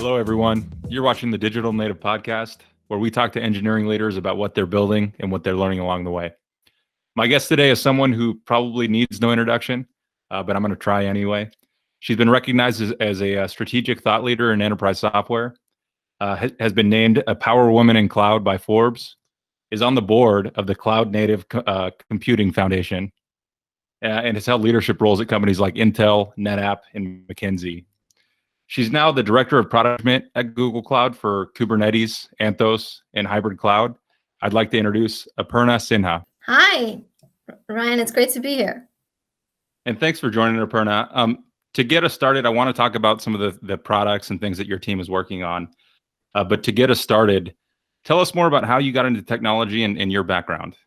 Hello, everyone. You're watching the Digital Native Podcast, where we talk to engineering leaders about what they're building and what they're learning along the way. My guest today is someone who probably needs no introduction, but I'm going to try anyway. She's been recognized as a strategic thought leader in enterprise software, has been named a power woman in cloud by Forbes, is on the board of the Cloud Native Computing Foundation, and has held leadership roles at companies like Intel, NetApp, and McKinsey. She's now the director of product management at Google Cloud for Kubernetes, Anthos, and hybrid cloud. I'd like to introduce Aparna Sinha. Hi, Ryan. It's great to be here. And thanks for joining, Aperna. To get us started, I want to talk about some of the products and things that your team is working on. But to get us started, tell us more about how you got into technology and your background.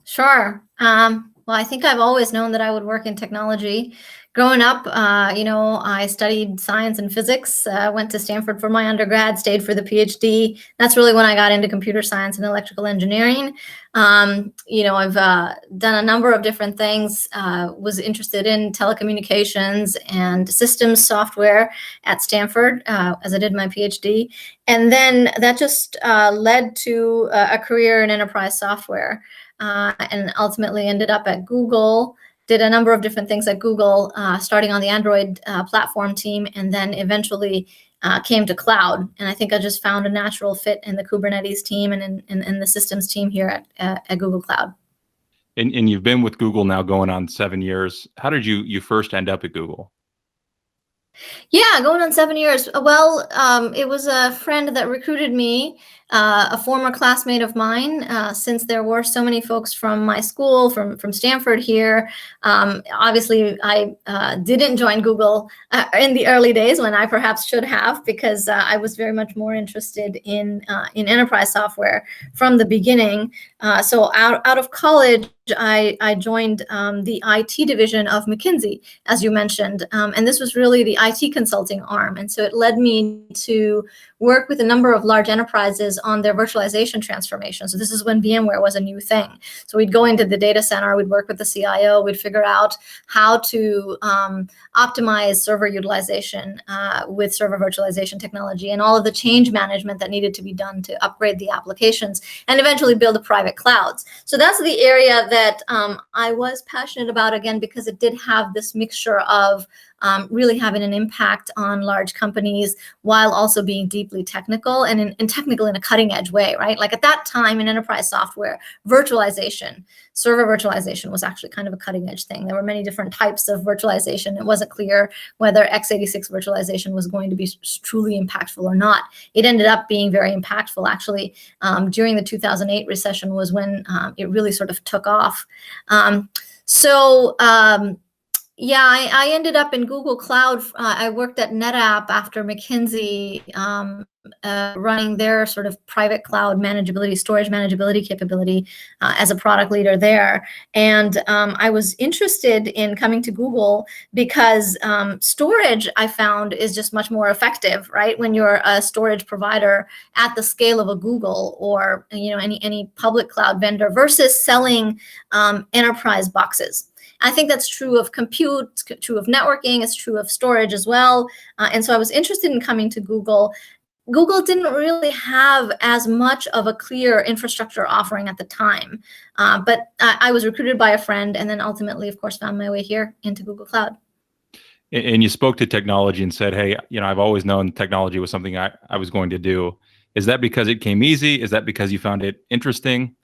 Sure. Well, I think I've always known that I would work in technology. Growing up, I studied science and physics, went to Stanford for my undergrad, stayed for the PhD. That's really when I got into computer science and electrical engineering. I've done a number of different things, was interested in telecommunications and systems software at Stanford as I did my PhD. And then that just led to a career in enterprise software. And ultimately ended up at Google, did a number of different things at Google, starting on the Android platform team, and then eventually came to cloud. And I think I just found a natural fit in the Kubernetes team and in the systems team here at Google Cloud. And you've been with Google now going on 7 years. How did you first end up at Google? Yeah, going on 7 years. Well, it was a friend that recruited me, a former classmate of mine, since there were so many folks from my school, from Stanford here. Obviously, I didn't join Google in the early days when I perhaps should have, because I was very much more interested in enterprise software from the beginning. So out of college, I joined the IT division of McKinsey, as you mentioned, and this was really the IT consulting arm. And so it led me to work with a number of large enterprises on their virtualization transformation. So this is when VMware was a new thing. So we'd go into the data center, we'd work with the CIO, we'd figure out how to optimize server utilization with server virtualization technology and all of the change management that needed to be done to upgrade the applications and eventually build the private clouds. So that's the area that I was passionate about, again, because it did have this mixture of really having an impact on large companies while also being deeply technical and technical in a cutting edge way, right? Like at that time in enterprise software, virtualization, server virtualization was actually kind of a cutting edge thing. There were many different types of virtualization. It wasn't clear whether x86 virtualization was going to be truly impactful or not. It ended up being very impactful, actually. During the 2008 recession was when it really sort of took off. Yeah, I ended up in Google Cloud. I worked at NetApp after McKinsey, running their sort of private cloud manageability, storage manageability capability as a product leader there. And I was interested in coming to Google because storage, I found, is just much more effective, right? When you're a storage provider at the scale of a Google or any public cloud vendor versus selling enterprise boxes. I think that's true of compute, it's true of networking, it's true of storage as well. And so I was interested in coming to Google. Google didn't really have as much of a clear infrastructure offering at the time. But I was recruited by a friend and then ultimately, of course, found my way here into Google Cloud. And you spoke to technology and said, hey, I've always known technology was something I was going to do. Is that because it came easy? Is that because you found it interesting?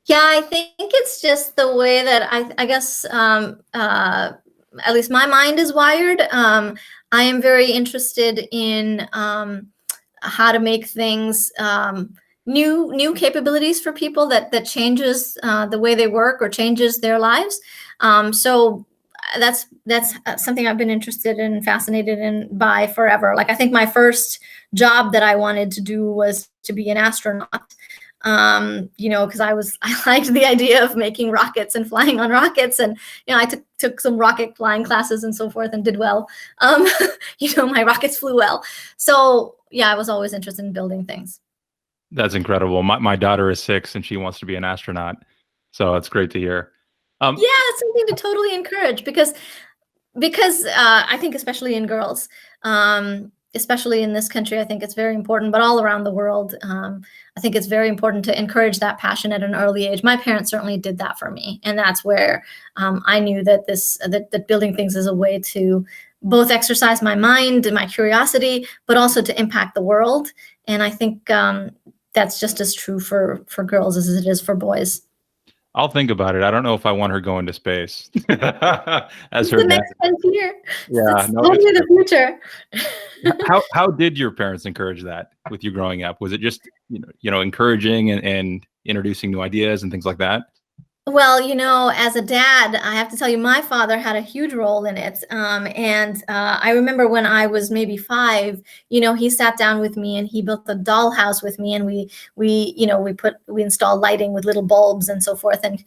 Yeah, I think it's just the way that I guess at least my mind is wired. I am very interested in how to make things new capabilities for people that changes the way they work or changes their lives. So that's something I've been interested in, fascinated by forever. Like I think my first job that I wanted to do was to be an astronaut. Because I liked the idea of making rockets and flying on rockets, and I took some rocket flying classes and so forth and did well. My rockets flew well. So yeah, I was always interested in building things. That's incredible. My daughter is 6 and she wants to be an astronaut, so it's great to hear. Yeah, it's something to totally encourage because I think especially in girls. especially in this country, I think it's very important, but all around the world, I think it's very important to encourage that passion at an early age. My parents certainly did that for me. And that's where I knew that that building things is a way to both exercise my mind and my curiosity, but also to impact the world. And I think that's just as true for girls as it is for boys. I'll think about it. I don't know if I want her going to space as her The dad. next frontier. Yeah, It's no, totally the future. how did your parents encourage that with you growing up? Was it just encouraging and introducing new ideas and things like that? Well, as a dad, I have to tell you, my father had a huge role in it. And I remember when I was maybe 5, he sat down with me and he built a dollhouse with me, and we installed lighting with little bulbs and so forth. And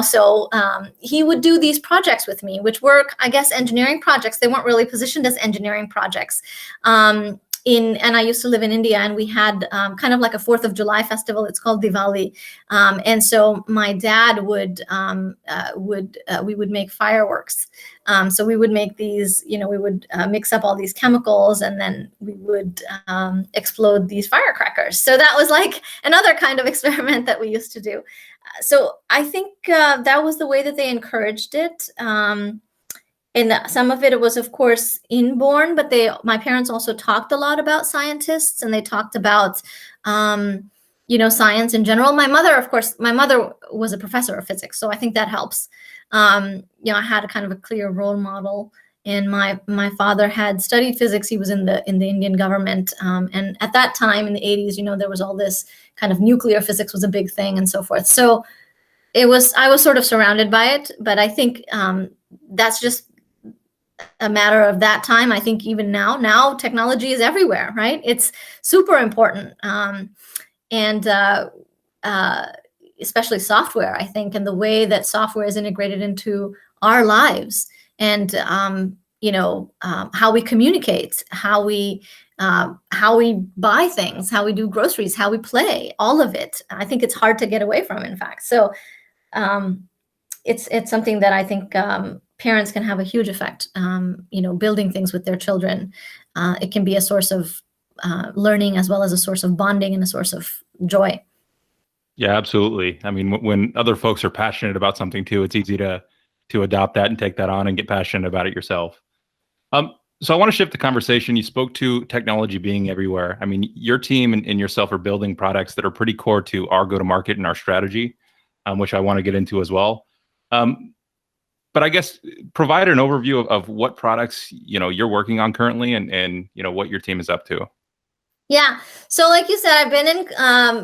so he would do these projects with me, which were, I guess, engineering projects. They weren't really positioned as engineering projects. And I used to live in India, and we had kind of like a 4th of July festival. It's called Diwali. And so my dad we would make fireworks. So we would make these, we would mix up all these chemicals, and then we would explode these firecrackers. So that was like another kind of experiment that we used to do. So I think that was the way that they encouraged it. And some of it was, of course, inborn, but my parents also talked a lot about scientists, and they talked about, science in general. My mother was a professor of physics, so I think that helps. I had a kind of a clear role model, and my father had studied physics. He was in the Indian government, and at that time in the 80s, there was all this kind of nuclear physics was a big thing and so forth. So I was sort of surrounded by it, but I think that's just a matter of that time. I think even now technology is everywhere, right? It's super important. And especially software, I think, and the way that software is integrated into our lives, and how we communicate, how we buy things, how we do groceries, how we play, all of it. I think it's hard to get away from, in fact. So it's something that I think parents can have a huge effect. Building things with their children, it can be a source of learning, as well as a source of bonding and a source of joy. Yeah, absolutely. I mean, when other folks are passionate about something too, it's easy to adopt that and take that on and get passionate about it yourself. So I want to shift the conversation. You spoke to technology being everywhere. I mean, your team and yourself are building products that are pretty core to our go-to-market and our strategy, which I want to get into as well. But I guess provide an overview of what products you're working on currently, and what your team is up to. Yeah. So like you said, I've been in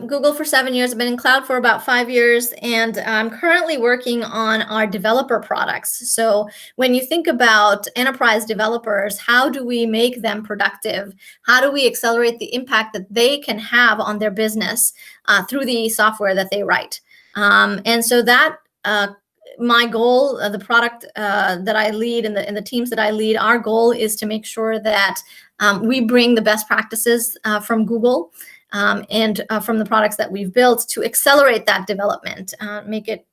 Google for 7 years. I've been in cloud for about 5 years, and I'm currently working on our developer products. So when you think about enterprise developers, how do we make them productive? How do we accelerate the impact that they can have on their business through the software that they write? And so that my goal, the product that I lead and the teams that I lead, our goal is to make sure that we bring the best practices from Google and from the products that we've built to accelerate that development, make it,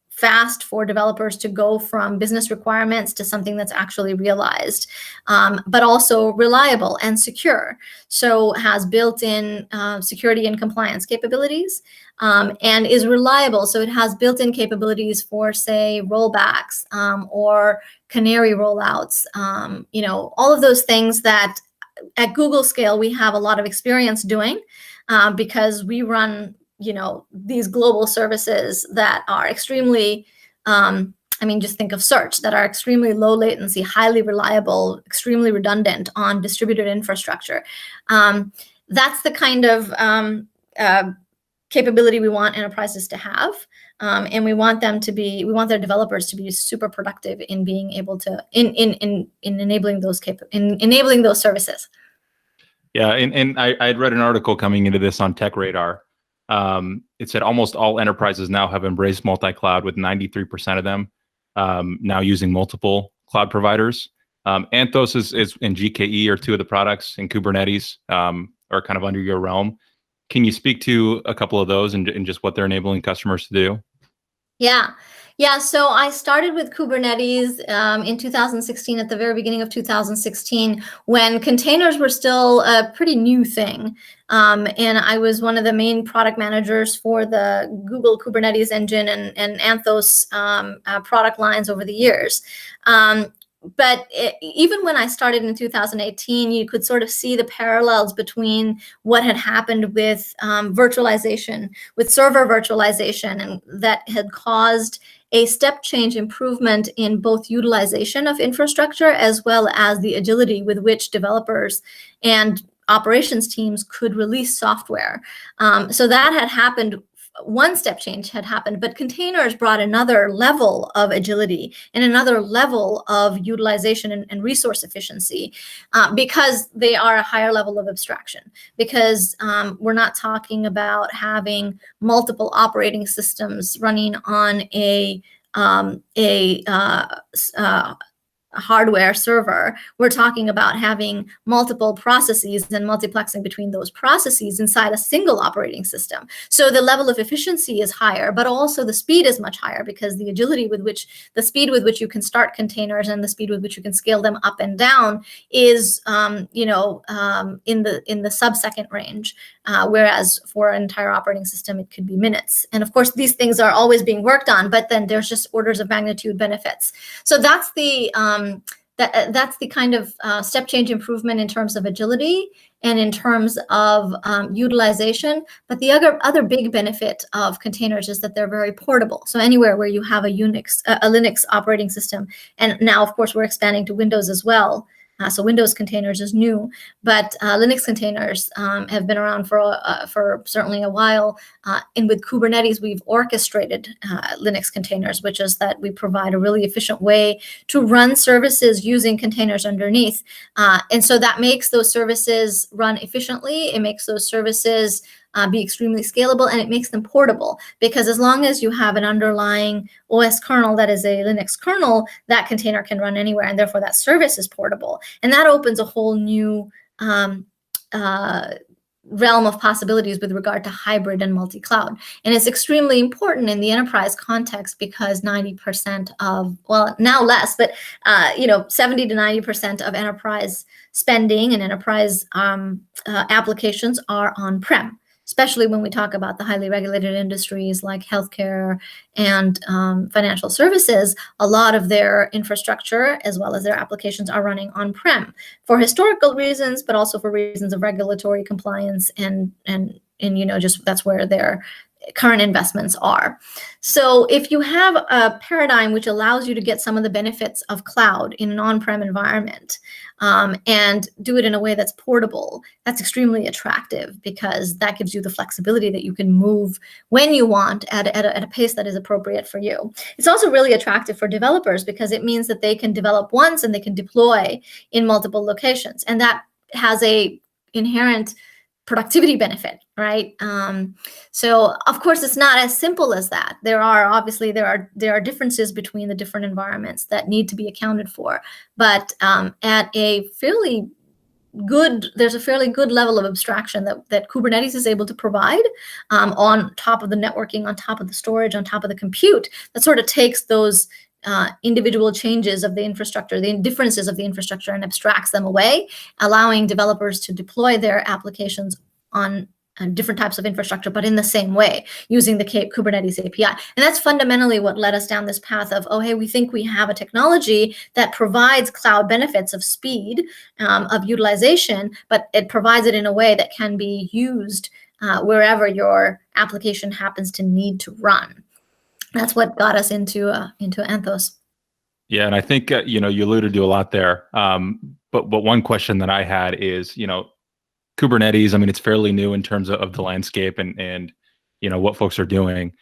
fast for developers to go from business requirements to something that's actually realized, but also reliable and secure. So has built-in security and compliance capabilities, and is reliable. So it has built-in capabilities for, say, rollbacks or canary rollouts, all of those things that at Google scale we have a lot of experience doing, because we run these global services that are extremely, just think of search, that are extremely low latency, highly reliable, extremely redundant on distributed infrastructure. That's the kind of capability we want enterprises to have. And we want their developers to be super productive in being able to, in enabling those services. Yeah, and I'd read an article coming into this on Tech Radar. It said almost all enterprises now have embraced multi-cloud, with 93% of them now using multiple cloud providers. Anthos is and GKE are two of the products, and Kubernetes are kind of under your realm. Can you speak to a couple of those and just what they're enabling customers to do? Yeah. Yeah, so I started with Kubernetes in 2016, at the very beginning of 2016, when containers were still a pretty new thing. And I was one of the main product managers for the Google Kubernetes engine and Anthos product lines over the years. But even when I started in 2018, you could sort of see the parallels between what had happened with virtualization, with server virtualization, and that had caused a step change improvement in both utilization of infrastructure as well as the agility with which developers and operations teams could release software. So that had happened. One step change had happened, but containers brought another level of agility and another level of utilization and resource efficiency because they are a higher level of abstraction, because we're not talking about having multiple operating systems running on a hardware server. We're talking about having multiple processes and multiplexing between those processes inside a single operating system. So the level of efficiency is higher, but also the speed is much higher, because the agility with which, the speed with which you can start containers and the speed with which you can scale them up and down is, in the sub-second range. Whereas for an entire operating system, it could be minutes. And of course, these things are always being worked on, but then there's just orders of magnitude benefits. So that's the kind of step change improvement in terms of agility and in terms of utilization. But the other big benefit of containers is that they're very portable. So anywhere where you have a Linux operating system, and now of course we're expanding to Windows as well. So Windows containers is new, but Linux containers have been around for certainly a while. And with Kubernetes, we've orchestrated Linux containers, which is that we provide a really efficient way to run services using containers underneath. And so that makes those services run efficiently. It makes those services be extremely scalable, and it makes them portable, because as long as you have an underlying OS kernel that is a Linux kernel, that container can run anywhere, and therefore that service is portable. And that opens a whole new realm of possibilities with regard to hybrid and multi-cloud. And it's extremely important in the enterprise context, because 90% of, well, now less, but 70 to 90% of enterprise spending and enterprise applications are on-prem, especially when we talk about the highly regulated industries like healthcare and financial services. A lot of their infrastructure as well as their applications are running on-prem for historical reasons, but also for reasons of regulatory compliance and just that's where their current investments are. So if you have a paradigm which allows you to get some of the benefits of cloud in an on-prem environment and do it in a way that's portable, that's extremely attractive, because that gives you the flexibility that you can move when you want at a pace that is appropriate for you. It's also really attractive for developers, because it means that they can develop once and they can deploy in multiple locations, and that has a inherent productivity benefit, right? So of course, it's not as simple as that. There are differences between the different environments that need to be accounted for, but there's a fairly good level of abstraction that Kubernetes is able to provide on top of the networking, on top of the storage, on top of the compute, that sort of takes those individual changes of the infrastructure, the differences of the infrastructure, and abstracts them away, allowing developers to deploy their applications on different types of infrastructure, but in the same way, using the Kubernetes API. And that's fundamentally what led us down this path of, oh, hey, we think we have a technology that provides cloud benefits of speed, of utilization, but it provides it in a way that can be used wherever your application happens to need to run. That's what got us into Anthos. Yeah, and I think you alluded to a lot there. But one question that I had is, Kubernetes. I mean, it's fairly new in terms of the landscape and what folks are doing.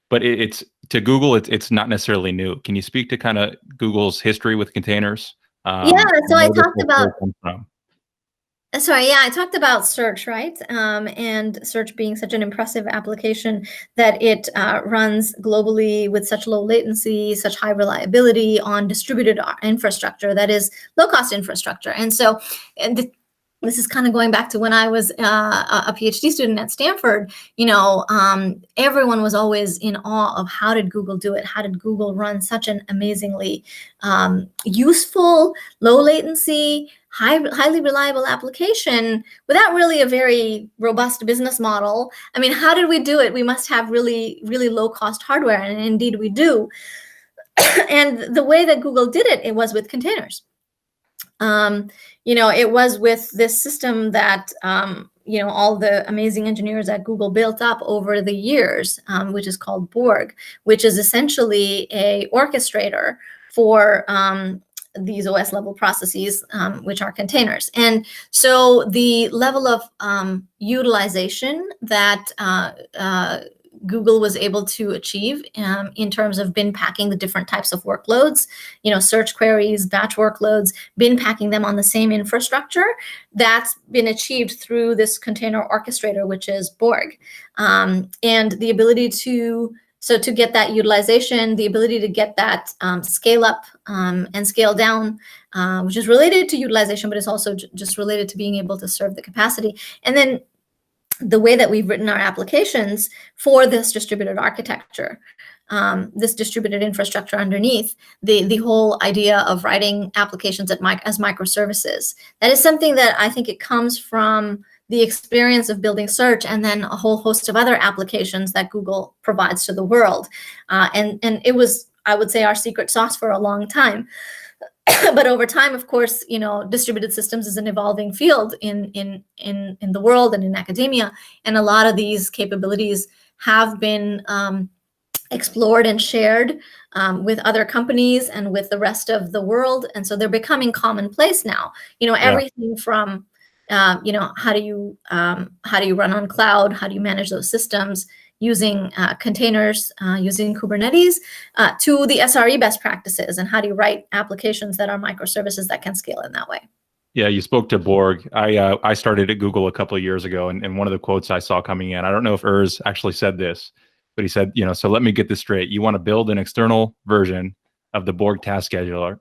But it's to Google, it's not necessarily new. Can you speak to kind of Google's history with containers? Yeah. So I talked about. I talked about search, right? And search being such an impressive application that it runs globally with such low latency, such high reliability on distributed infrastructure that is low-cost infrastructure. And so this is kind of going back to when I was a PhD student at Stanford. Everyone was always in awe of how did Google do it? How did Google run such an amazingly useful, low latency, highly reliable application without really a very robust business model? I mean, how did we do it? We must have really, really low cost hardware, and indeed we do. And the way that Google did it, it was with containers. It was with this system that, all the amazing engineers at Google built up over the years, which is called Borg, which is essentially a orchestrator for these OS level processes, which are containers. And so the level of utilization that Google was able to achieve in terms of bin packing the different types of workloads, search queries, batch workloads, bin packing them on the same infrastructure, that's been achieved through this container orchestrator, which is Borg. And the ability to get that utilization, the ability to get that scale up and scale down, which is related to utilization, but it's also just related to being able to serve the capacity. And then the way that we've written our applications for this distributed architecture, this distributed infrastructure underneath, the whole idea of writing applications as microservices. That is something that I think it comes from the experience of building search and then a whole host of other applications that Google provides to the world. And it was, I would say, our secret sauce for a long time. But over time, of course, distributed systems is an evolving field in the world and in academia, and a lot of these capabilities have been explored and shared with other companies and with the rest of the world, and so they're becoming commonplace now. Everything from how do you run on cloud, how do you manage those systems using containers, using Kubernetes, to the SRE best practices, and how do you write applications that are microservices that can scale in that way. Yeah, you spoke to Borg. I started at Google a couple of years ago, and one of the quotes I saw coming in, I don't know if Urs actually said this, but he said, so let me get this straight. You want to build an external version of the Borg task scheduler.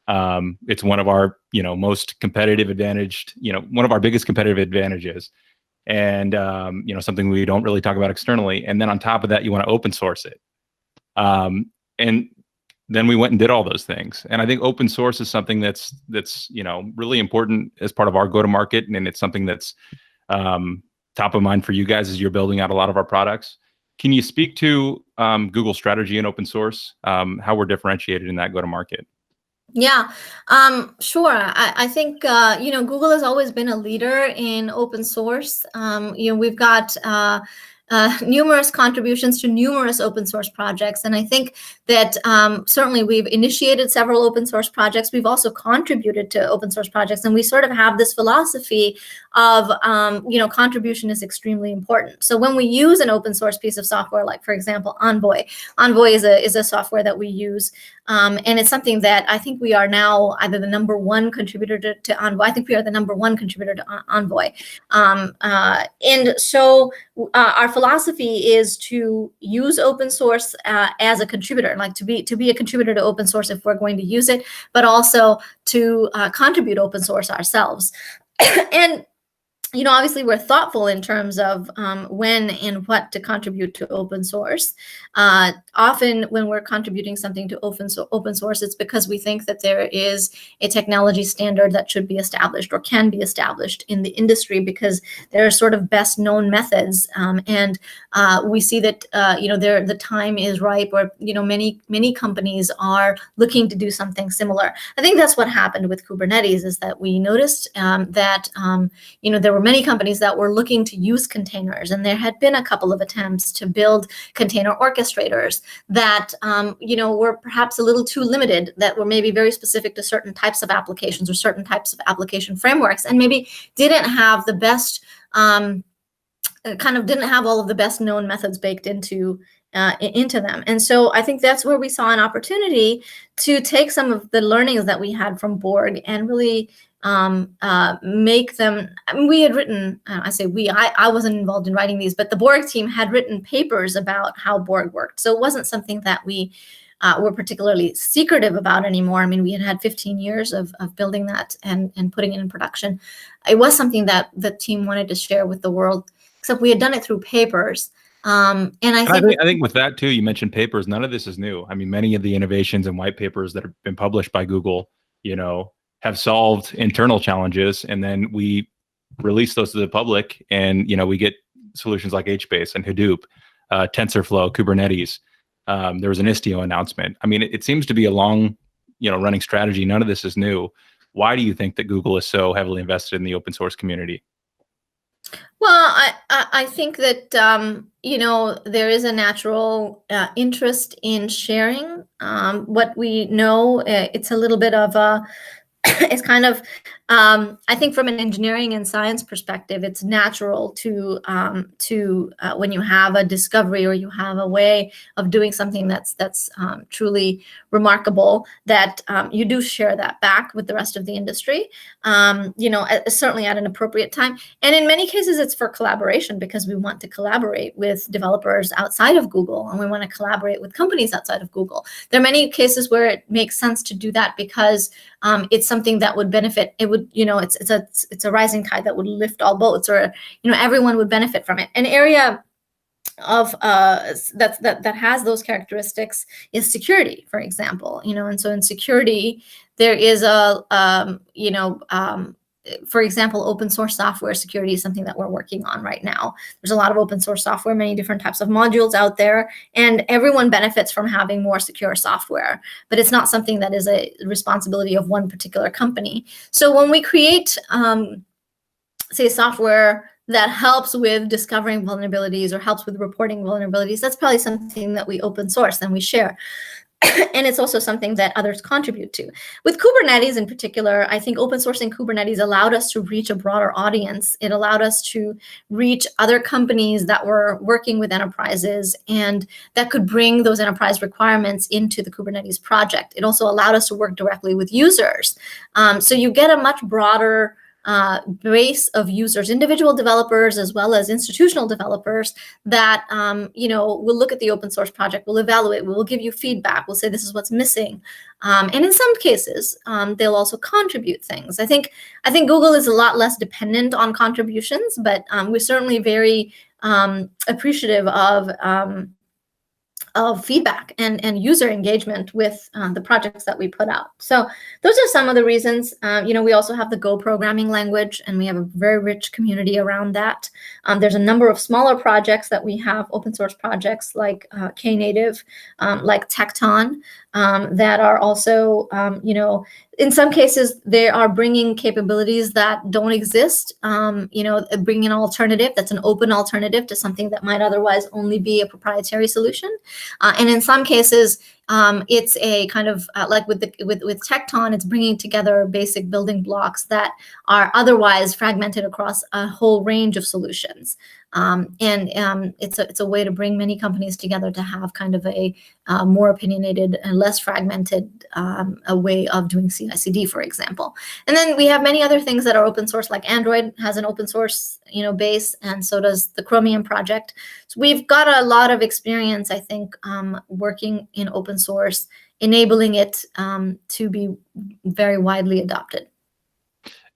It's one of our, most competitive advantaged, one of our biggest competitive advantages. And something we don't really talk about externally. And then on top of that, you want to open source it. And then we went and did all those things. And I think open source is something that's really important as part of our go-to-market, and it's something that's top of mind for you guys as you're building out a lot of our products. Can you speak to Google's strategy in open source, how we're differentiated in that go-to-market? Yeah, sure. I think, Google has always been a leader in open source. We've got numerous contributions to numerous open source projects. And I think that certainly we've initiated several open source projects. We've also contributed to open source projects. And we sort of have this philosophy of, contribution is extremely important. So when we use an open source piece of software, like, for example, Envoy is a software that we use. And it's something that I think we are now either the number one contributor to Envoy. I think we are the number one contributor to Envoy. And so our philosophy is to use open source as a contributor, like to be a contributor to open source if we're going to use it, but also to contribute open source ourselves. And obviously we're thoughtful in terms of when and what to contribute to open source. Often when we're contributing something to open source, it's because we think that there is a technology standard that should be established or can be established in the industry, because there are sort of best known methods. And we see that, the time is ripe, or, many companies are looking to do something similar. I think that's what happened with Kubernetes, is that we noticed that, there were many companies that were looking to use containers, and there had been a couple of attempts to build container orchestrators that were perhaps a little too limited, that were maybe very specific to certain types of applications or certain types of application frameworks, and maybe didn't have the best didn't have all of the best known methods baked into them. And so I think that's where we saw an opportunity to take some of the learnings that we had from Borg and really make them. I mean, we had written, I wasn't involved in writing these, but the Borg team had written papers about how Borg worked. So it wasn't something that we were particularly secretive about anymore. I mean, we had 15 years of building that and putting it in production. It was something that the team wanted to share with the world, except we had done it through papers. And I think with that too, you mentioned papers. None of this is new. I mean, many of the innovations and white papers that have been published by Google, have solved internal challenges, and then we release those to the public, and we get solutions like HBase and Hadoop, TensorFlow, Kubernetes. There was an Istio announcement. I mean, it seems to be a long, running strategy. None of this is new. Why do you think that Google is so heavily invested in the open source community? Well, I think that there is a natural interest in sharing what we know. It's a little bit of a it's kind of, I think from an engineering and science perspective, it's natural to when you have a discovery or you have a way of doing something that's truly remarkable, that you do share that back with the rest of the industry, certainly at an appropriate time. And in many cases, it's for collaboration, because we want to collaborate with developers outside of Google, and we want to collaborate with companies outside of Google. There are many cases where it makes sense to do that because it's something that would benefit. It would, it's a rising tide that would lift all boats, or everyone would benefit from it. An area of that has those characteristics is security, for example. And so in security, there is for example, open source software security is something that we're working on right now. There's a lot of open source software, many different types of modules out there, and everyone benefits from having more secure software, but it's not something that is a responsibility of one particular company. So when we create, say, software that helps with discovering vulnerabilities or helps with reporting vulnerabilities, that's probably something that we open source and we share. And it's also something that others contribute to. With Kubernetes in particular, I think open sourcing Kubernetes allowed us to reach a broader audience. It allowed us to reach other companies that were working with enterprises and that could bring those enterprise requirements into the Kubernetes project. It also allowed us to work directly with users. So you get a much broader base of users, individual developers as well as institutional developers that will look at the open source project, will evaluate, will give you feedback, will say this is what's missing, and in some cases they'll also contribute things. I think Google is a lot less dependent on contributions, but we're certainly very appreciative of feedback and user engagement with the projects that we put out. So those are some of the reasons. We also have the Go programming language, and we have a very rich community around that. There's a number of smaller projects that we have, open source projects like Knative, like Tecton, that are also, in some cases, they are bringing capabilities that don't exist, bringing an alternative that's an open alternative to something that might otherwise only be a proprietary solution. And in some cases, it's a kind of like with Tecton, it's bringing together basic building blocks that are otherwise fragmented across a whole range of solutions. It's a way to bring many companies together to have kind of a more opinionated and less fragmented a way of doing CI/CD, for example. And then we have many other things that are open source, like Android has an open source base, and so does the Chromium project. So we've got a lot of experience, I think, working in open source, enabling it to be very widely adopted.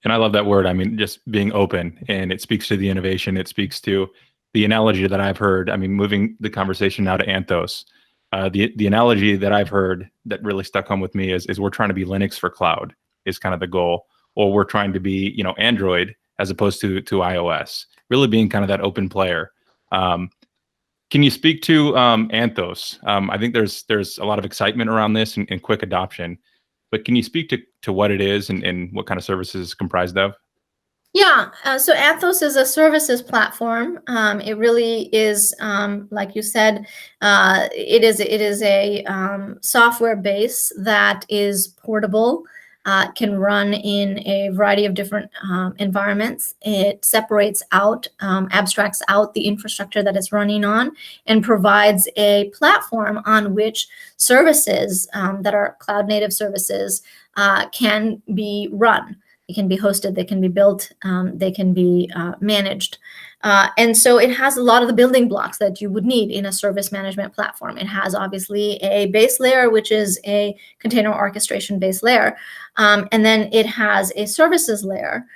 And I love that word. I mean, just being open, and it speaks to the innovation. It speaks to the analogy that I've heard. I mean, moving the conversation now to Anthos, the analogy that I've heard that really stuck home with me is we're trying to be Linux for cloud is kind of the goal, or we're trying to be Android as opposed to iOS. Really being kind of that open player. Can you speak to Anthos? I think there's a lot of excitement around this and quick adoption. But can you speak to what it is and what kind of services it's comprised of? Yeah, so Anthos is a services platform. It really is, like you said, it is a software base that is portable, can run in a variety of different environments. It separates out, abstracts out the infrastructure that it's running on, and provides a platform on which services that are cloud native services can be run. They can be hosted, they can be built, they can be managed. And so it has a lot of the building blocks that you would need in a service management platform. It has obviously a base layer, which is a container orchestration base layer. And then it has a services layer,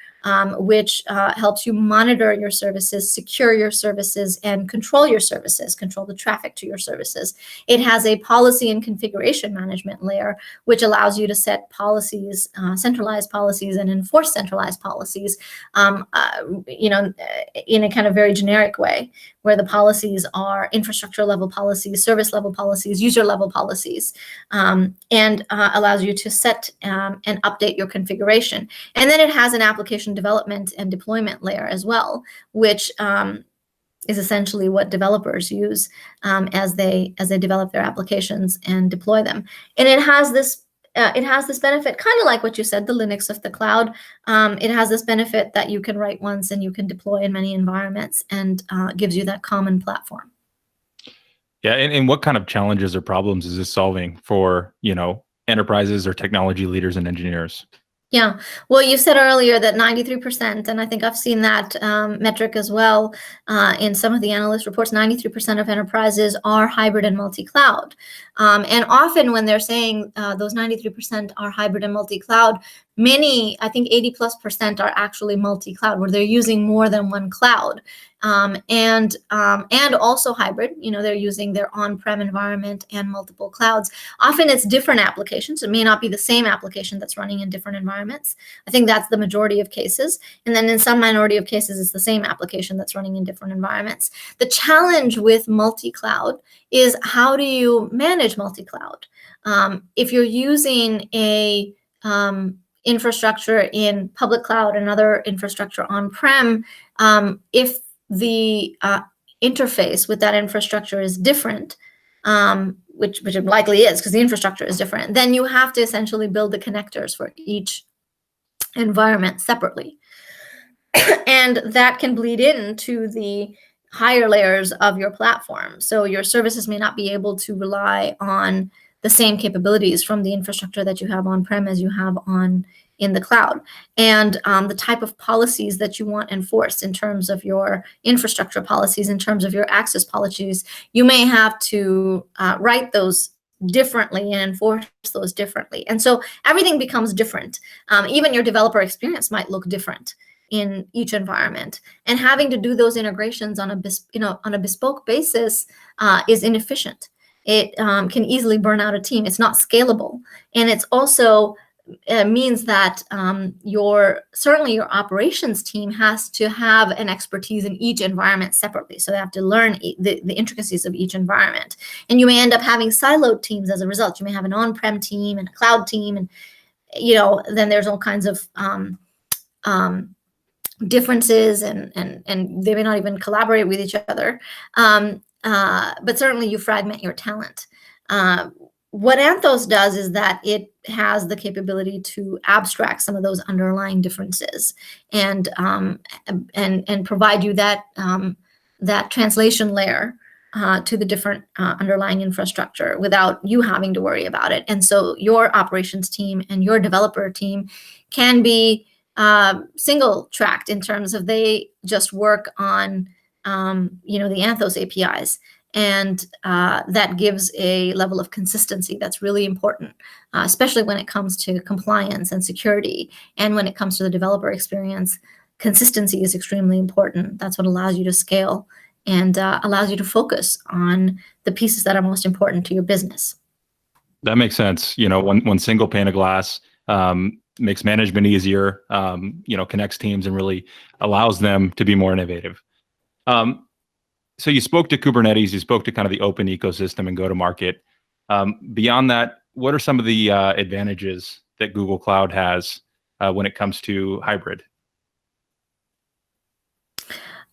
which helps you monitor your services, secure your services, and control your services, control the traffic to your services. It has a policy and configuration management layer, which allows you to set policies, centralized policies, and enforce centralized policies, in a kind of very generic way, where the policies are infrastructure level policies, service level policies, user level policies, and allows you to set and update your configuration. And then it has an application development and deployment layer as well, which is essentially what developers use as they develop their applications and deploy them. And it has this benefit, kind of like what you said, the Linux of the cloud. It has this benefit that you can write once and you can deploy in many environments, and gives you that common platform. Yeah, and what kind of challenges or problems is this solving for, enterprises or technology leaders and engineers? Yeah, well, you said earlier that 93%, and I think I've seen that metric as well in some of the analyst reports, 93% of enterprises are hybrid and multi-cloud. And often when they're saying those 93% are hybrid and multi-cloud, many, I think 80+% are actually multi-cloud, where they're using more than one cloud. And also hybrid, they're using their on-prem environment and multiple clouds. Often it's different applications. It may not be the same application that's running in different environments. I think that's the majority of cases. And then in some minority of cases, it's the same application that's running in different environments. The challenge with multi-cloud is, how do you manage multi-cloud? If you're using a infrastructure in public cloud and other infrastructure on-prem, if the interface with that infrastructure is different, which it likely is because the infrastructure is different, then you have to essentially build the connectors for each environment separately. And that can bleed into the higher layers of your platform. So your services may not be able to rely on the same capabilities from the infrastructure that you have on-prem as you have in the cloud. And the type of policies that you want enforced in terms of your infrastructure policies, in terms of your access policies, you may have to write those differently and enforce those differently. And so everything becomes different. Even your developer experience might look different in each environment. And having to do those integrations on a bespoke basis is inefficient. It can easily burn out a team. It's not scalable. And it's also means that certainly your operations team has to have an expertise in each environment separately. So they have to learn the intricacies of each environment. And you may end up having siloed teams as a result. You may have an on-prem team and a cloud team, and then there's all kinds of differences, and they may not even collaborate with each other. But certainly you fragment your talent. What Anthos does is that it has the capability to abstract some of those underlying differences and provide you that translation layer to the different underlying infrastructure without you having to worry about it. And so your operations team and your developer team can be single tracked in terms of they just work on the Anthos APIs. And that gives a level of consistency that's really important, especially when it comes to compliance and security. And when it comes to the developer experience, consistency is extremely important. That's what allows you to scale and allows you to focus on the pieces that are most important to your business. That makes sense. One single pane of glass makes management easier, connects teams and really allows them to be more innovative. So you spoke to Kubernetes, you spoke to kind of the open ecosystem and go-to-market. Beyond that, what are some of the advantages that Google Cloud has when it comes to hybrid?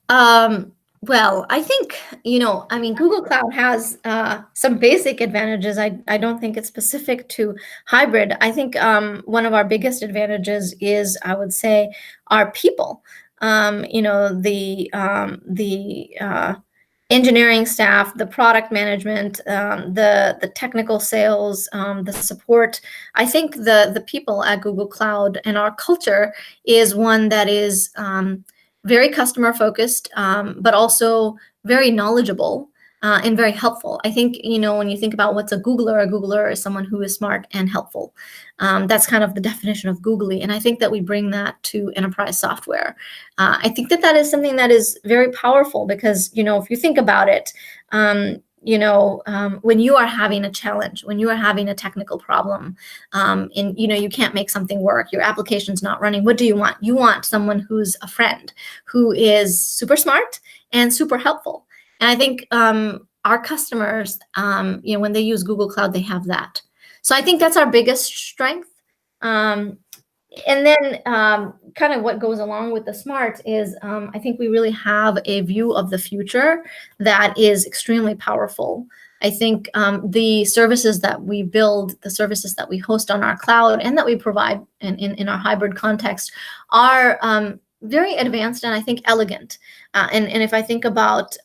Well, I think, Google Cloud has some basic advantages. I don't think it's specific to hybrid. I think one of our biggest advantages is, I would say, our people. engineering staff, the product management, the technical sales, the support. I think the people at Google Cloud and our culture is one that is very customer focused, but also very knowledgeable and very helpful. I think, when you think about what's a Googler is someone who is smart and helpful. That's kind of the definition of googly. And I think that we bring that to enterprise software. I think that is something that is very powerful because, if you think about it, when you are having a challenge, when you are having a technical problem, and you can't make something work, your application's not running, what do you want? You want someone who's a friend, who is super smart and super helpful. And I think our customers, when they use Google Cloud, they have that. So I think that's our biggest strength. And then kind of what goes along with the smart is I think we really have a view of the future that is extremely powerful. I think the services that we build, the services that we host on our cloud and that we provide in our hybrid context are very advanced and I think elegant. And if I think about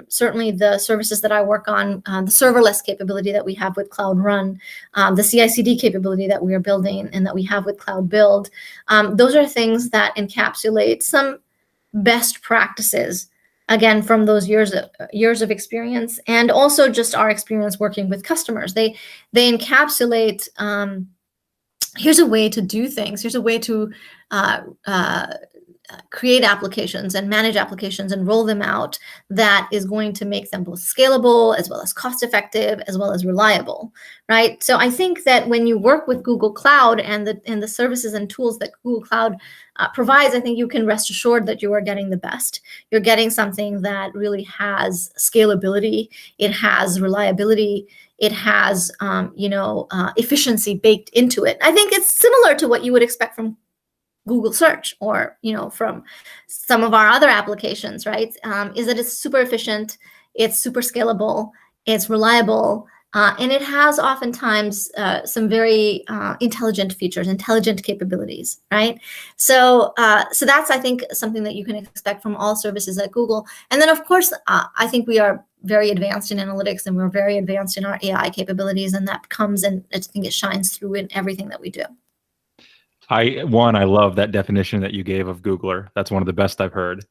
certainly the services that I work on, the serverless capability that we have with Cloud Run, the CI/CD capability that we are building and that we have with Cloud Build, those are things that encapsulate some best practices, again, from those years of experience, and also just our experience working with customers. They encapsulate, here's a way to do things. Here's a way to create applications and manage applications and roll them out that is going to make them both scalable as well as cost effective as well as reliable, right? So I think that when you work with Google Cloud and the services and tools that Google Cloud provides, I think you can rest assured that you are getting the best. You're getting something that really has scalability, it has reliability, it has efficiency baked into it. I think it's similar to what you would expect from Google search or from some of our other applications, right? Is that it's super efficient, it's super scalable, it's reliable, and it has oftentimes some very intelligent features, intelligent capabilities, right? So that's, I think, something that you can expect from all services at Google. And then, of course, I think we are very advanced in analytics and we're very advanced in our AI capabilities, and that comes and I think it shines through in everything that we do. I love that definition that you gave of Googler. That's one of the best I've heard.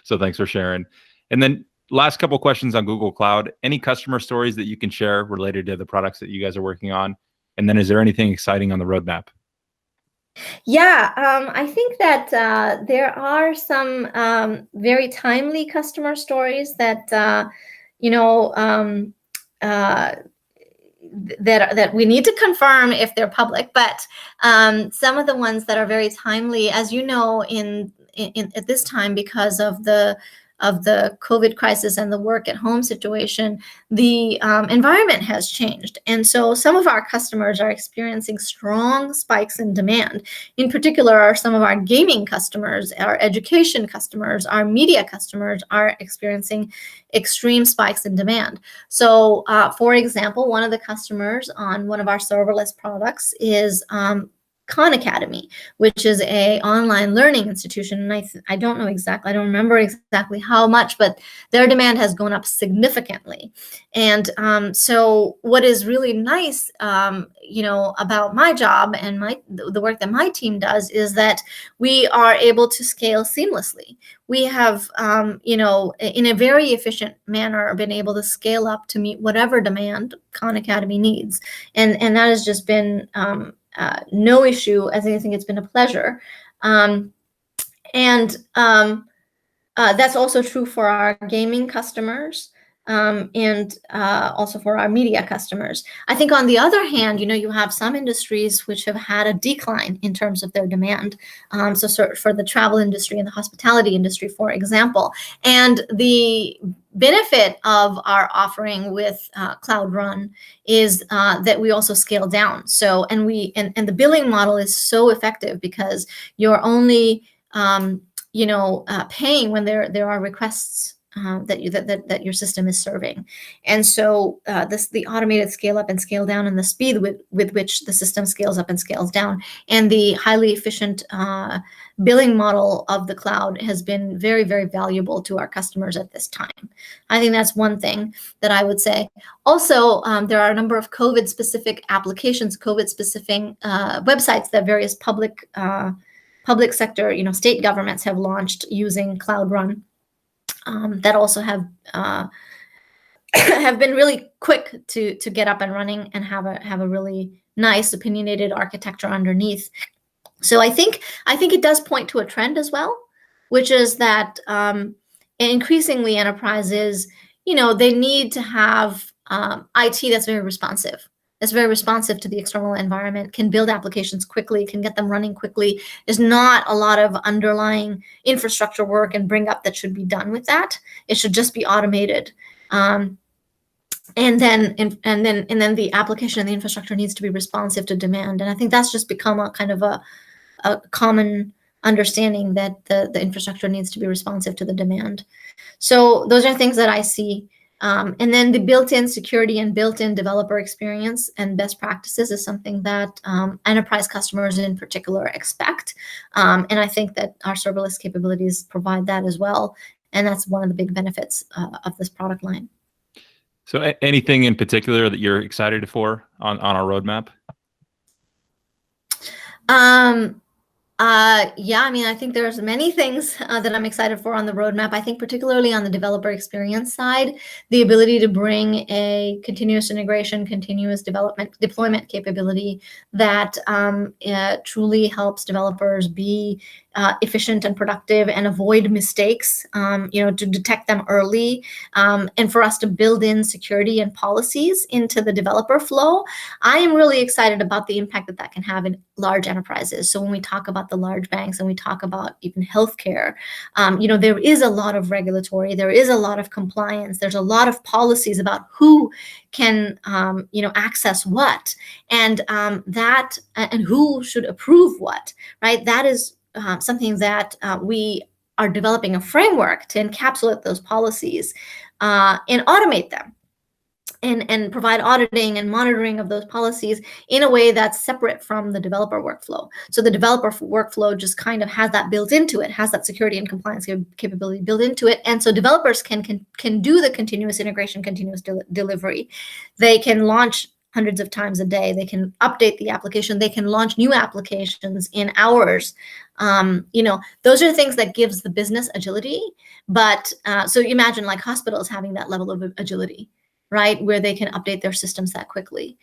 So thanks for sharing. And then last couple questions on Google Cloud. Any customer stories that you can share related to the products that you guys are working on? And then is there anything exciting on the roadmap? Yeah, I think that there are some very timely customer stories that, that we need to confirm if they're public, but some of the ones that are very timely, as you know, in at this time, because of the COVID crisis and the work at home situation, the environment has changed. And so some of our customers are experiencing strong spikes in demand. In particular, are some of our gaming customers, our education customers, our media customers are experiencing extreme spikes in demand. So for example, one of the customers on one of our serverless products is Khan Academy, which is a online learning institution. And I don't know exactly, I don't remember exactly how much, but their demand has gone up significantly. And so what is really nice, about my job and the work that my team does is that we are able to scale seamlessly. We have, in a very efficient manner, been able to scale up to meet whatever demand Khan Academy needs. And that has just been no issue. I think it's been a pleasure. And that's also true for our gaming customers and also for our media customers. I think on the other hand, you have some industries which have had a decline in terms of their demand. So for the travel industry and the hospitality industry, for example, and the benefit of our offering with Cloud Run is that we also scale down. So and the billing model is so effective because you're only paying when there are requests that your system is serving. And so the automated scale up and scale down, and the speed with which the system scales up and scales down, and the highly efficient billing model of the cloud has been very, very valuable to our customers at this time. I think that's one thing that I would say. Also, there are a number of COVID-specific applications, COVID-specific websites that various public sector, state governments have launched using Cloud Run. That also have have been really quick to get up and running and have a really nice opinionated architecture underneath. So I think it does point to a trend as well, which is that increasingly enterprises, they need to have IT that's very responsive. That's very responsive to the external environment, can build applications quickly, can get them running quickly. There's not a lot of underlying infrastructure work and bring up that should be done with that. It should just be automated. And then the application and the infrastructure needs to be responsive to demand. And I think that's just become a kind of a common understanding that the infrastructure needs to be responsive to the demand. So those are things that I see. And then the built-in security and built-in developer experience and best practices is something that enterprise customers in particular expect. And I think that our serverless capabilities provide that as well. And that's one of the big benefits of this product line. So anything in particular that you're excited for on our roadmap? Yeah, I mean, I think there's many things that I'm excited for on the roadmap. I think particularly on the developer experience side, the ability to bring a continuous integration, continuous deployment capability that truly helps developers be efficient and productive and avoid mistakes, to detect them early, and for us to build in security and policies into the developer flow. I am really excited about the impact that can have in large enterprises. So when we talk about the large banks and we talk about even healthcare, there is a lot of regulatory, there is a lot of compliance, there's a lot of policies about who can, access what, and and who should approve what, right? That is something that we are developing a framework to encapsulate those policies and automate them. And provide auditing and monitoring of those policies in a way that's separate from the developer workflow. So the developer workflow just kind of has that built into it, has that security and compliance capability built into it. And so developers can do the continuous integration, continuous delivery. They can launch hundreds of times a day. They can update the application. They can launch new applications in hours. Those are things that gives the business agility. But so you imagine like hospitals having that level of agility, right? Where they can update their systems that quickly.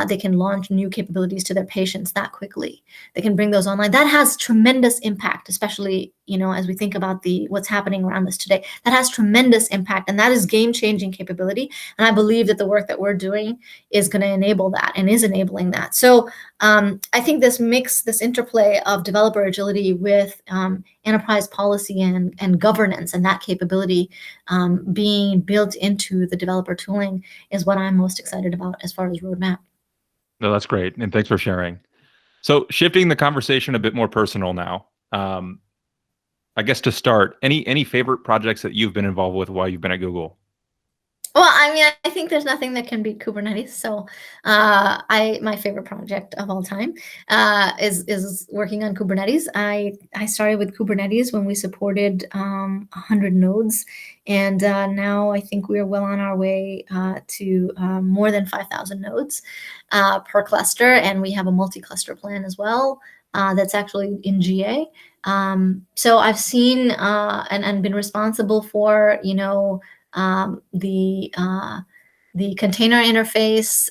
They can launch new capabilities to their patients that quickly. They can bring those online. That has tremendous impact, especially, as we think about what's happening around us today. That has tremendous impact, and that is game-changing capability. And I believe that the work that we're doing is going to enable that and is enabling that. So I think this interplay of developer agility with enterprise policy and governance and that capability being built into the developer tooling is what I'm most excited about as far as roadmap. No, that's great. And thanks for sharing. So shifting the conversation a bit more personal now, I guess to start, any favorite projects that you've been involved with while you've been at Google? Well, I mean, I think there's nothing that can beat Kubernetes. So my favorite project of all time is working on Kubernetes. I started with Kubernetes when we supported 100 nodes. And now I think we're well on our way to more than 5,000 nodes per cluster. And we have a multi-cluster plan as well that's actually in GA. So I've seen and been responsible for, the container interface,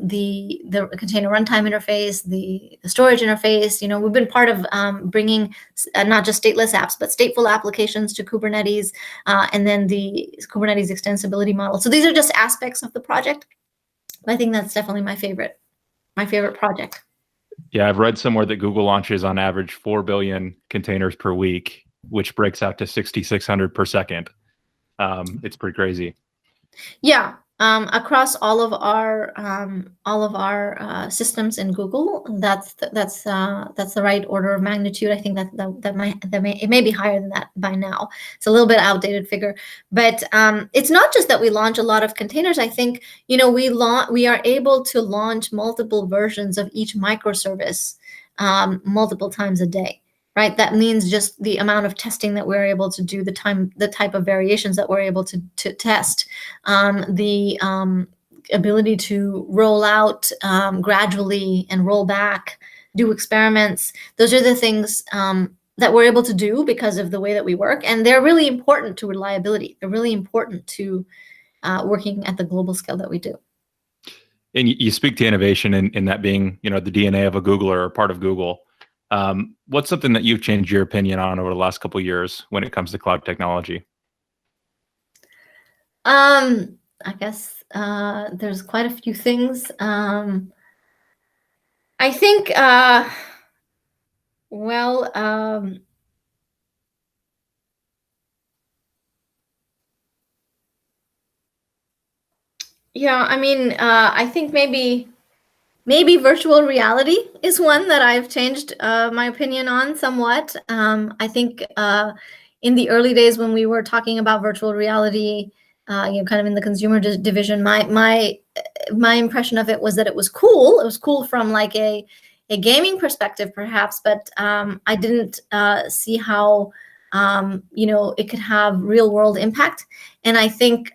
the container runtime interface, the storage interface. We've been part of bringing not just stateless apps, but stateful applications to Kubernetes, and then the Kubernetes extensibility model. So these are just aspects of the project. I think that's definitely my favorite project. Yeah, I've read somewhere that Google launches on average 4 billion containers per week, which breaks out to 6,600 per second. It's pretty crazy. Yeah. Across all of our systems in Google, that's the right order of magnitude. I think it may be higher than that by now. It's a little bit outdated figure, but it's not just that we launch a lot of containers. I think we are able to launch multiple versions of each microservice multiple times a day. Right, that means just the amount of testing that we're able to do, the type of variations that we're able to test, the ability to roll out gradually and roll back, do experiments. Those are the things that we're able to do because of the way that we work, and they're really important to reliability. They're really important to working at the global scale that we do. And you speak to innovation and that being, the DNA of a Googler or part of Google. What's something that you've changed your opinion on over the last couple of years when it comes to cloud technology? I guess there's quite a few things. I think, yeah, I mean, I think maybe virtual reality is one that I've changed my opinion on somewhat. I think in the early days when we were talking about virtual reality, kind of in the consumer division, my impression of it was that it was cool. It was cool from like a gaming perspective, perhaps, but I didn't see how it could have real world impact. And I think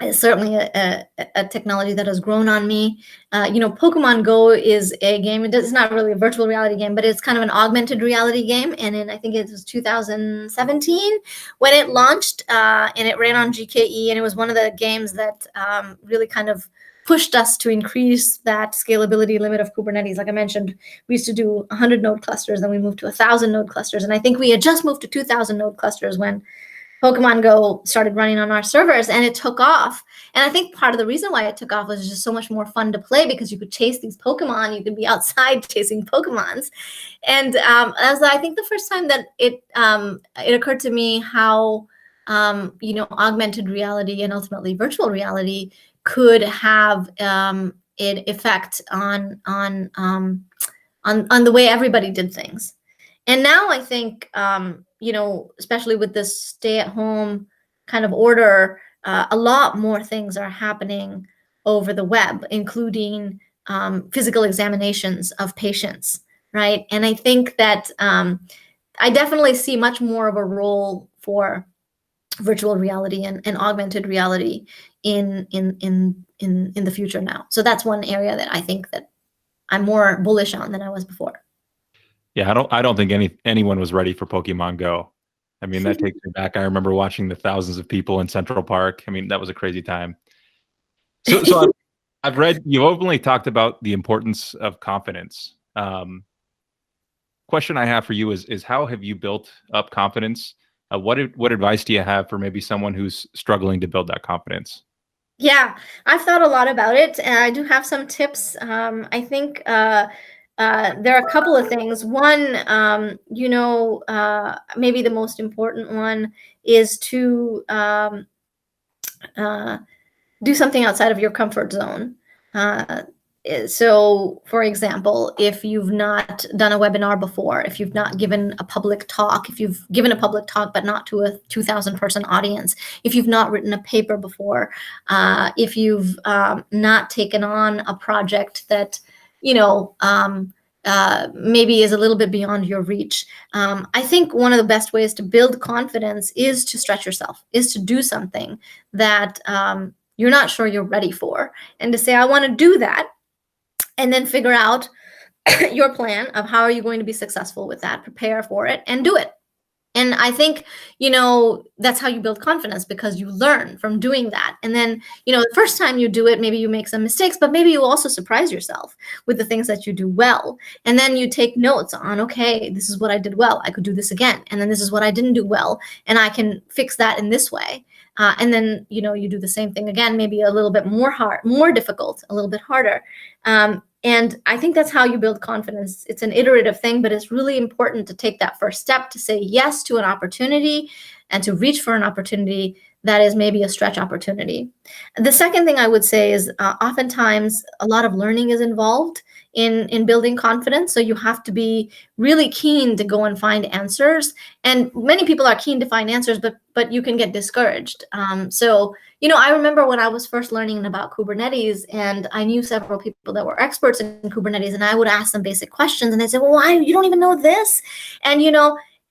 it's certainly a technology that has grown on me. Pokemon Go is a game. It's not really a virtual reality game, but it's kind of an augmented reality game. And I think it was 2017 when it launched, and it ran on GKE. And it was one of the games that really kind of pushed us to increase that scalability limit of Kubernetes. Like I mentioned, we used to do 100 node clusters, then we moved to 1,000 node clusters. And I think we had just moved to 2,000 node clusters when Pokemon Go started running on our servers, and it took off. And I think part of the reason why it took off was just so much more fun to play because you could chase these Pokemon. You could be outside chasing Pokemons. And as I think the first time that it occurred to me how augmented reality and ultimately virtual reality could have an effect on the way everybody did things. And now I think, especially with this stay-at-home kind of order, a lot more things are happening over the web, including physical examinations of patients, right? And I think that I definitely see much more of a role for virtual reality and augmented reality in the future now. So that's one area that I think that I'm more bullish on than I was before. Yeah, I don't think anyone was ready for Pokemon Go. I mean, that takes me back. I remember watching the thousands of people in Central Park. I mean, that was a crazy time. So I've read you've openly talked about the importance of confidence. Question I have for you is how have you built up confidence? What advice do you have for maybe someone who's struggling to build that confidence? Yeah, I've thought a lot about it, and I do have some tips. I think there are a couple of things. One, maybe the most important one is to do something outside of your comfort zone. So, for example, if you've not done a webinar before, if you've not given a public talk, if you've given a public talk but not to a 2,000 person audience, if you've not written a paper before, if you've not taken on a project that, maybe is a little bit beyond your reach. I think one of the best ways to build confidence is to stretch yourself, is to do something that you're not sure you're ready for, and to say, I want to do that, and then figure out your plan of how are you going to be successful with that, prepare for it, and do it. And I think, that's how you build confidence, because you learn from doing that. And then, the first time you do it, maybe you make some mistakes, but maybe you also surprise yourself with the things that you do well. And then you take notes on, okay, this is what I did well. I could do this again. And then this is what I didn't do well. And I can fix that in this way. And then, you do the same thing again, maybe a little bit more difficult, a little bit harder. And I think that's how you build confidence. It's an iterative thing, but it's really important to take that first step to say yes to an opportunity and to reach for an opportunity that is maybe a stretch opportunity. The second thing I would say is oftentimes a lot of learning is involved in building confidence. So you have to be really keen to go and find answers. And many people are keen to find answers, but you can get discouraged. So, I remember when I was first learning about Kubernetes, and I knew several people that were experts in Kubernetes, and I would ask them basic questions, and they said, well, why, you don't even know this? And,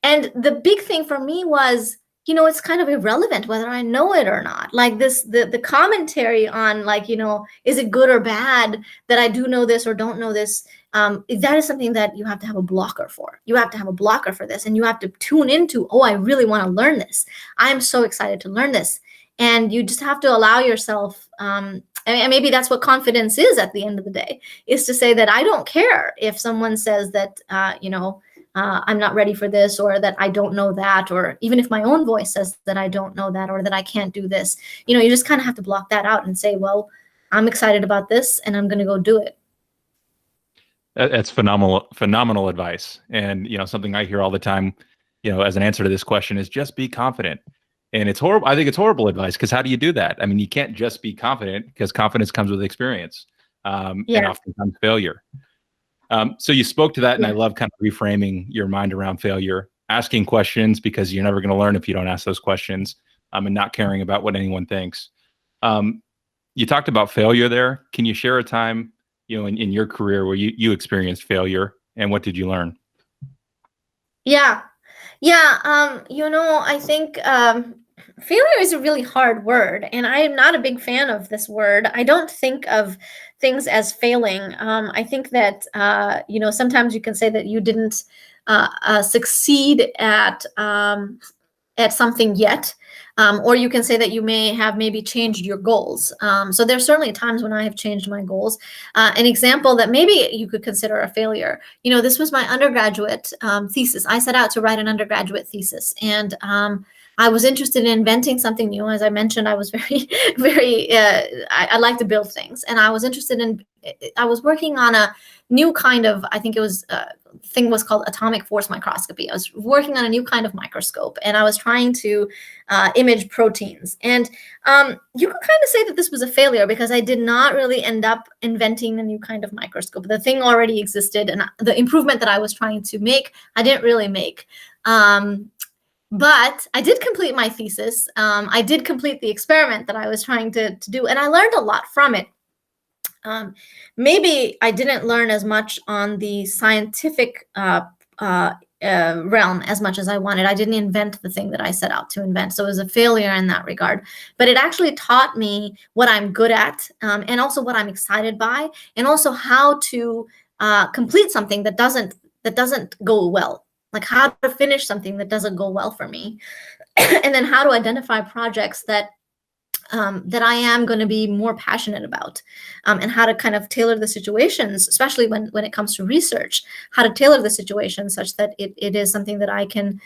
and the big thing for me was, it's kind of irrelevant whether I know it or not. Like the commentary on is it good or bad that I do know this or don't know this? That is something that you have to have a blocker for. You have to have a blocker for this, and you have to tune into, oh, I really want to learn this. I'm so excited to learn this. And you just have to allow yourself, and maybe that's what confidence is at the end of the day, is to say that I don't care if someone says that, I'm not ready for this, or that I don't know that, or even if my own voice says that I don't know that, or that I can't do this. You just kind of have to block that out and say, well, I'm excited about this and I'm going to go do it. That's phenomenal advice. And, something I hear all the time, as an answer to this question is just be confident. And it's horrible. I think it's horrible advice, because how do you do that? I mean, you can't just be confident, because confidence comes with experience, and oftentimes failure. So you spoke to that, and I love kind of reframing your mind around failure, asking questions, because you're never going to learn if you don't ask those questions, and not caring about what anyone thinks. You talked about failure there. Can you share a time, in your career where you experienced failure, and what did you learn? Yeah. I think failure is a really hard word, and I am not a big fan of this word. I don't think of things as failing. I think that, sometimes you can say that you didn't succeed at something yet, or you can say that you may have maybe changed your goals. So there's certainly times when I have changed my goals. An example that maybe you could consider a failure, this was my undergraduate thesis. I set out to write an undergraduate thesis, and I was interested in inventing something new. As I mentioned, I was I like to build things. And I was working on a new kind of, I think it was, thing was called atomic force microscopy. I was working on a new kind of microscope, and I was trying to image proteins. And you could kind of say that this was a failure, because I did not really end up inventing a new kind of microscope. The thing already existed, and the improvement that I was trying to make, I didn't really make. But I did complete my thesis. I did complete the experiment that I was trying to do, and I learned a lot from it. Maybe I didn't learn as much on the scientific realm as much as I wanted. I didn't invent the thing that I set out to invent, so it was a failure in that regard. But it actually taught me what I'm good at, and also what I'm excited by, and also how to complete something that doesn't go well. Like how to finish something that doesn't go well for me, and then how to identify projects that I am going to be more passionate about, and how to kind of tailor the situations, especially when it comes to research, how to tailor the situation such that it is something that I can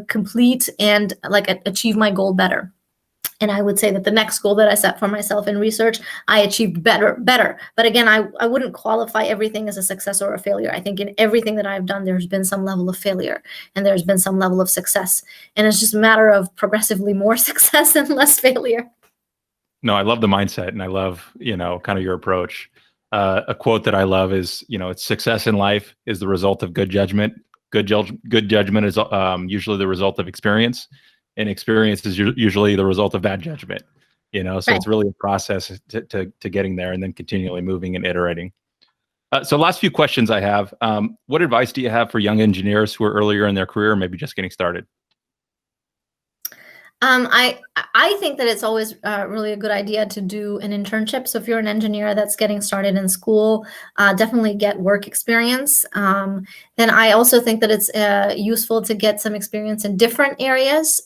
complete and achieve my goal better. And I would say that the next goal that I set for myself in research, I achieved better. But again, I wouldn't qualify everything as a success or a failure. I think in everything that I've done, there's been some level of failure, and there's been some level of success. And it's just a matter of progressively more success and less failure. No, I love the mindset, and I love, kind of your approach. A quote that I love is, it's success in life is the result of good judgment. Good judgment is usually the result of experience. And experience is usually the result of bad judgment, so right. It's really a process to getting there, and then continually moving and iterating. So last few questions I have, what advice do you have for young engineers who are earlier in their career, maybe just getting started? I think that it's always really a good idea to do an internship. So if you're an engineer that's getting started in school, definitely get work experience. Then I also think that it's useful to get some experience in different areas.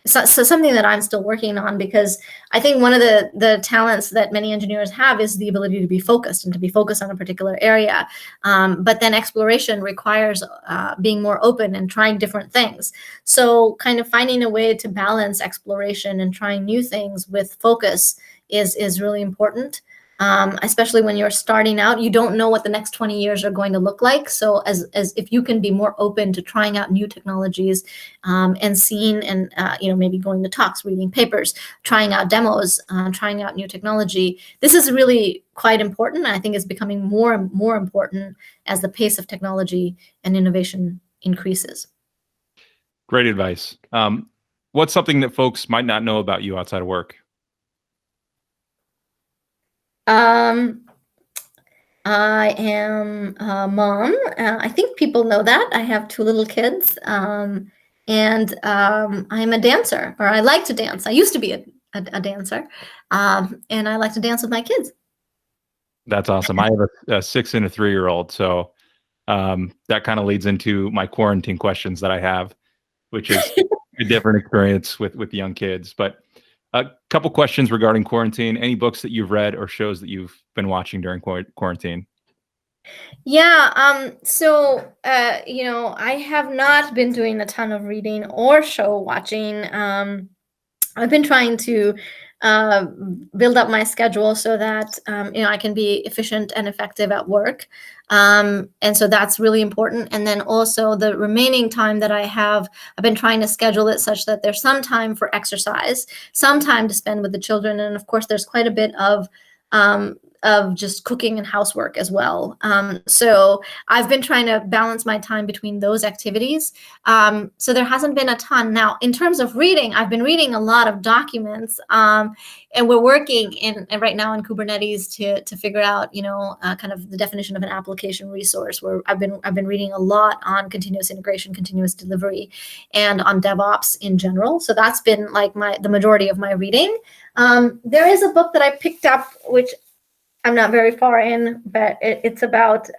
So something that I'm still working on, because I think one of the talents that many engineers have is the ability to be focused and to be focused on a particular area. But then exploration requires being more open and trying different things. So kind of finding a way to balance exploration and trying new things with focus is really important. especially when you're starting out. You don't know what the next 20 years are going to look like. So as if you can be more open to trying out new technologies, and seeing and maybe going to talks, reading papers, trying out demos, trying out new technology, this is really quite important. I think it's becoming more and more important as the pace of technology and innovation increases. Great advice. What's something that folks might not know about you outside of work? I am a mom. I think people know that. I have 2 little kids, and I'm a dancer, or I like to dance. I used to be a dancer, and I like to dance with my kids. That's awesome. I have a 6 and a 3-year-old, so that kind of leads into my quarantine questions that I have, which is a different experience with young kids. But a couple questions regarding quarantine. Any books that you've read or shows that you've been watching during quarantine? Yeah, so I have not been doing a ton of reading or show watching. I've been trying to build up my schedule so that I can be efficient and effective at work, and so that's really important. And then also the remaining time that I have, I've been trying to schedule it such that there's some time for exercise, some time to spend with the children, and of course there's quite a bit of just cooking and housework as well. So I've been trying to balance my time between those activities. So there hasn't been a ton. Now, in terms of reading, I've been reading a lot of documents, and we're working right now in Kubernetes to figure out, kind of the definition of an application resource. Where I've been reading a lot on continuous integration, continuous delivery, and on DevOps in general. So that's been like the majority of my reading. There is a book that I picked up, which I'm not very far in, but it's about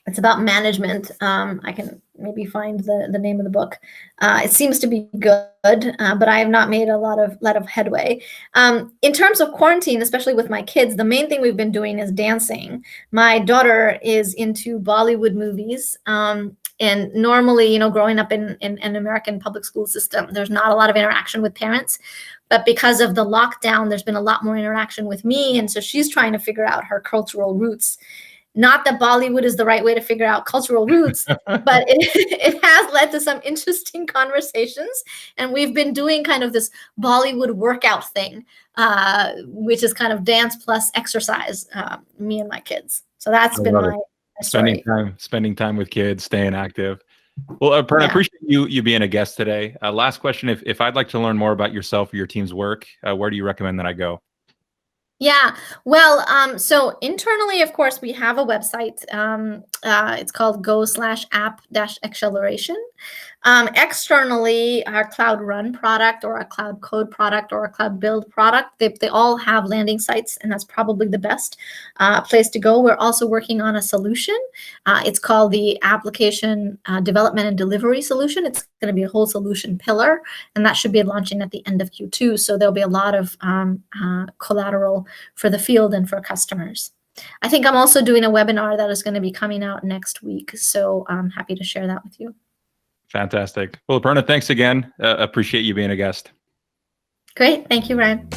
management. I can maybe find the name of the book. It seems to be good, but I have not made a lot of headway. In terms of quarantine, especially with my kids, the main thing we've been doing is dancing. My daughter is into Bollywood movies. And normally, growing up in an American public school system, there's not a lot of interaction with parents. But because of the lockdown, there's been a lot more interaction with me. And so she's trying to figure out her cultural roots. Not that Bollywood is the right way to figure out cultural roots, but it has led to some interesting conversations. And we've been doing kind of this Bollywood workout thing, which is kind of dance plus exercise, me and my kids. So that's been my story. Spending time with kids, staying active. Well, Aparna, I appreciate you being a guest today. Last question: if I'd like to learn more about yourself or your team's work, where do you recommend that I go? Yeah, well, so internally, of course, we have a website. It's called go/app-acceleration. Externally, our Cloud Run product or our Cloud Code product or our Cloud Build product, they all have landing sites, and that's probably the best place to go. We're also working on a solution. It's called the Application Development and Delivery Solution. It's going to be a whole solution pillar, and that should be launching at the end of Q2. So there'll be a lot of collateral for the field and for customers. I think I'm also doing a webinar that is going to be coming out next week. So I'm happy to share that with you. Fantastic. Well, Aperna, thanks again. Appreciate you being a guest. Great. Thank you, Ryan.